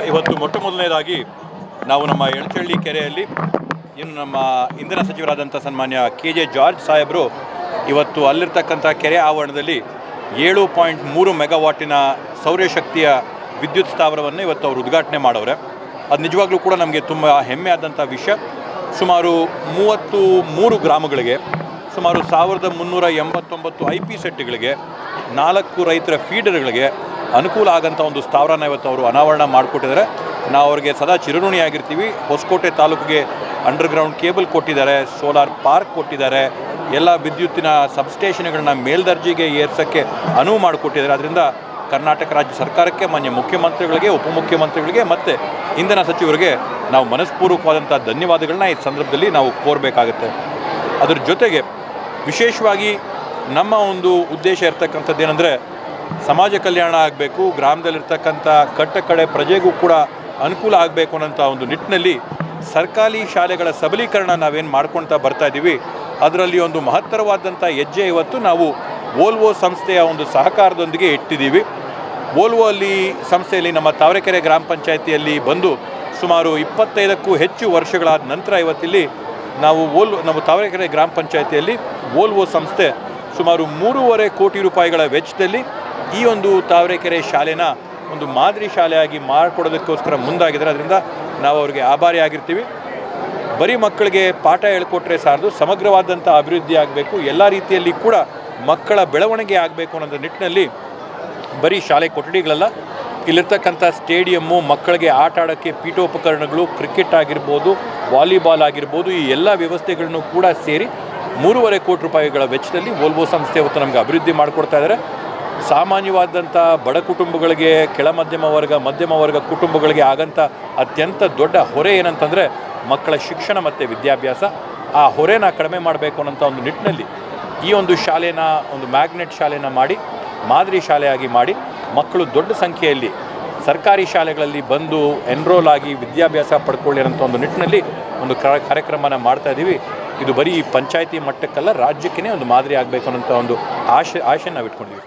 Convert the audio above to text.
ಇವತ್ತು ಮೊಟ್ಟ ಮೊದಲನೇದಾಗಿ ನಾವು ನಮ್ಮ ಎಳಚಳ್ಳಿ ಕೆರೆಯಲ್ಲಿ ಇನ್ನು ನಮ್ಮ ಇಂಧನ ಸಚಿವರಾದಂಥ ಸನ್ಮಾನ್ಯ KJ ಜಾರ್ಜ್ ಸಾಹೇಬರು ಇವತ್ತು ಅಲ್ಲಿರ್ತಕ್ಕಂಥ ಕೆರೆ ಆವರಣದಲ್ಲಿ 7.3 ಮೆಗಾವಾಟಿನ ಸೌರಶಕ್ತಿಯ ವಿದ್ಯುತ್ ಸ್ಥಾವರವನ್ನು ಇವತ್ತು ಅವರು ಉದ್ಘಾಟನೆ ಮಾಡವ್ರೆ. ಅದು ನಿಜವಾಗ್ಲೂ ಕೂಡ ನಮಗೆ ತುಂಬ ಹೆಮ್ಮೆ ಆದಂಥ ವಿಷಯ. ಸುಮಾರು 33 ಗ್ರಾಮಗಳಿಗೆ ಸುಮಾರು 1389 IP ಸೆಟ್ಗಳಿಗೆ 4 ರೈತರ ಫೀಡರ್ಗಳಿಗೆ ಅನುಕೂಲ ಆಗೋಂಥ ಒಂದು ಸ್ಥಾವರನ ಇವತ್ತು ಅವರು ಅನಾವರಣ ಮಾಡಿಕೊಟ್ಟಿದ್ದಾರೆ. ನಾವು ಅವ್ರಿಗೆ ಸದಾ ಚಿರಋಣಿಯಾಗಿರ್ತೀವಿ. ಹೊಸಕೋಟೆ ತಾಲೂಕಿಗೆ ಅಂಡರ್ಗ್ರೌಂಡ್ ಕೇಬಲ್ ಕೊಟ್ಟಿದ್ದಾರೆ, ಸೋಲಾರ್ ಪಾರ್ಕ್ ಕೊಟ್ಟಿದ್ದಾರೆ, ಎಲ್ಲ ವಿದ್ಯುತ್ತಿನ ಸಬ್ಸ್ಟೇಷನ್ಗಳನ್ನ ಮೇಲ್ದರ್ಜೆಗೆ ಏರ್ಸೋಕ್ಕೆ ಅನುವು ಮಾಡಿಕೊಟ್ಟಿದ್ದಾರೆ. ಅದರಿಂದ ಕರ್ನಾಟಕ ರಾಜ್ಯ ಸರ್ಕಾರಕ್ಕೆ, ಮಾನ್ಯ ಮುಖ್ಯಮಂತ್ರಿಗಳಿಗೆ, ಉಪಮುಖ್ಯಮಂತ್ರಿಗಳಿಗೆ ಮತ್ತು ಇಂಧನ ಸಚಿವರಿಗೆ ನಾವು ಮನಸ್ಪೂರ್ವಕವಾದಂಥ ಧನ್ಯವಾದಗಳನ್ನ ಈ ಸಂದರ್ಭದಲ್ಲಿ ನಾವು ಕೋರಬೇಕಾಗುತ್ತೆ. ಅದರ ಜೊತೆಗೆ ವಿಶೇಷವಾಗಿ ನಮ್ಮ ಒಂದು ಉದ್ದೇಶ ಇರ್ತಕ್ಕಂಥದ್ದು ಏನಂದರೆ, ಸಮಾಜ ಕಲ್ಯಾಣ ಆಗಬೇಕು, ಗ್ರಾಮದಲ್ಲಿರ್ತಕ್ಕಂಥ ಕಟ್ಟ ಕಡೆ ಪ್ರಜೆಗೂ ಕೂಡ ಅನುಕೂಲ ಆಗಬೇಕು ಅನ್ನೋಂಥ ಒಂದು ನಿಟ್ಟಿನಲ್ಲಿ ಸರ್ಕಾರಿ ಶಾಲೆಗಳ ಸಬಲೀಕರಣ ನಾವೇನು ಮಾಡ್ಕೊಳ್ತಾ ಬರ್ತಾ ಇದ್ದೀವಿ. ಅದರಲ್ಲಿ ಒಂದು ಮಹತ್ತರವಾದಂಥ ಹೆಜ್ಜೆ ಇವತ್ತು ನಾವು ವೋಲ್ವೋ ಸಂಸ್ಥೆಯ ಒಂದು ಸಹಕಾರದೊಂದಿಗೆ ಇಟ್ಟಿದ್ದೀವಿ. ವೋಲ್ವೋ ಅಲ್ಲಿ ಸಂಸ್ಥೆಯಲ್ಲಿ ನಮ್ಮ ತಾವರೆಕೆರೆ ಗ್ರಾಮ ಪಂಚಾಯಿತಿಯಲ್ಲಿ ಬಂದು ಸುಮಾರು 25ಕ್ಕೂ ಹೆಚ್ಚು ವರ್ಷಗಳಾದ ನಂತರ ಇವತ್ತಿಲ್ಲಿ ನಾವು ತಾವರೆಕೆರೆ ಗ್ರಾಮ ಪಂಚಾಯಿತಿಯಲ್ಲಿ ವೋಲ್ವೋ ಸಂಸ್ಥೆ ಸುಮಾರು 3.5 ಕೋಟಿ ರೂಪಾಯಿಗಳ ವೆಚ್ಚದಲ್ಲಿ ಈ ಒಂದು ತಾವರೆಕೆರೆ ಶಾಲೆನ ಒಂದು ಮಾದರಿ ಶಾಲೆಯಾಗಿ ಮಾಡಿಕೊಡೋದಕ್ಕೋಸ್ಕರ ಮುಂದಾಗಿದ್ದಾರೆ. ಅದರಿಂದ ನಾವು ಅವರಿಗೆ ಆಭಾರಿಯಾಗಿರ್ತೀವಿ. ಬರೀ ಮಕ್ಕಳಿಗೆ ಪಾಠ ಹೇಳ್ಕೊಟ್ರೆ ಸಾಲದು, ಸಮಗ್ರವಾದಂಥ ಅಭಿವೃದ್ಧಿ ಆಗಬೇಕು, ಎಲ್ಲ ರೀತಿಯಲ್ಲಿ ಕೂಡ ಮಕ್ಕಳ ಬೆಳವಣಿಗೆ ಆಗಬೇಕು ಅನ್ನೋ ನಿಟ್ಟಿನಲ್ಲಿ ಬರೀ ಶಾಲೆ ಕೊಠಡಿಗಳಲ್ಲ, ಇಲ್ಲಿರ್ತಕ್ಕಂಥ ಸ್ಟೇಡಿಯಮ್ಮು, ಮಕ್ಕಳಿಗೆ ಆಟ ಆಡೋಕ್ಕೆ ಪೀಠೋಪಕರಣಗಳು, ಕ್ರಿಕೆಟ್ ಆಗಿರ್ಬೋದು, ವಾಲಿಬಾಲ್ ಆಗಿರ್ಬೋದು, ಈ ಎಲ್ಲ ವ್ಯವಸ್ಥೆಗಳನ್ನು ಕೂಡ ಸೇರಿ 3.5 ಕೋಟಿ ರೂಪಾಯಿಗಳ ವೆಚ್ಚದಲ್ಲಿ ವೋಲ್ವೋ ಸಂಸ್ಥೆ ಇವತ್ತು ನಮಗೆ ಅಭಿವೃದ್ಧಿ ಮಾಡಿಕೊಡ್ತಾ ಇದ್ದಾರೆ. ಸಾಮಾನ್ಯವಾದಂಥ ಬಡ ಕುಟುಂಬಗಳಿಗೆ, ಕೆಳ ಮಧ್ಯಮ ವರ್ಗ ಕುಟುಂಬಗಳಿಗೆ ಆಗಂಥ ಅತ್ಯಂತ ದೊಡ್ಡ ಹೊರೆ ಏನಂತಂದರೆ ಮಕ್ಕಳ ಶಿಕ್ಷಣ ಮತ್ತು ವಿದ್ಯಾಭ್ಯಾಸ. ಆ ಹೊರೆನ ಕಡಿಮೆ ಮಾಡಬೇಕು ಅನ್ನೋಂಥ ಒಂದು ನಿಟ್ಟಿನಲ್ಲಿ ಈ ಒಂದು ಶಾಲೆನ ಒಂದು ಮ್ಯಾಗ್ನೆಟ್ ಶಾಲೆನ ಮಾಡಿ ಮಾದರಿ ಶಾಲೆಯಾಗಿ ಮಾಡಿ ಮಕ್ಕಳು ದೊಡ್ಡ ಸಂಖ್ಯೆಯಲ್ಲಿ ಸರ್ಕಾರಿ ಶಾಲೆಗಳಲ್ಲಿ ಬಂದು ಎನ್ರೋಲ್ ಆಗಿ ವಿದ್ಯಾಭ್ಯಾಸ ಪಡ್ಕೊಳ್ಳಿ ಅನ್ನೋಂಥ ಒಂದು ನಿಟ್ಟಿನಲ್ಲಿ ಒಂದು ಕಾರ್ಯಕ್ರಮನ ಮಾಡ್ತಾಯಿದ್ದೀವಿ. ಇದು ಬರೀ ಪಂಚಾಯಿತಿ ಮಟ್ಟಕ್ಕಲ್ಲ, ರಾಜ್ಯಕ್ಕೇ ಒಂದು ಮಾದರಿ ಆಗಬೇಕು ಅನ್ನೋಂಥ ಒಂದು ಆಶೆ ನಾವು ಇಟ್ಕೊಂಡಿದ್ದೀವಿ.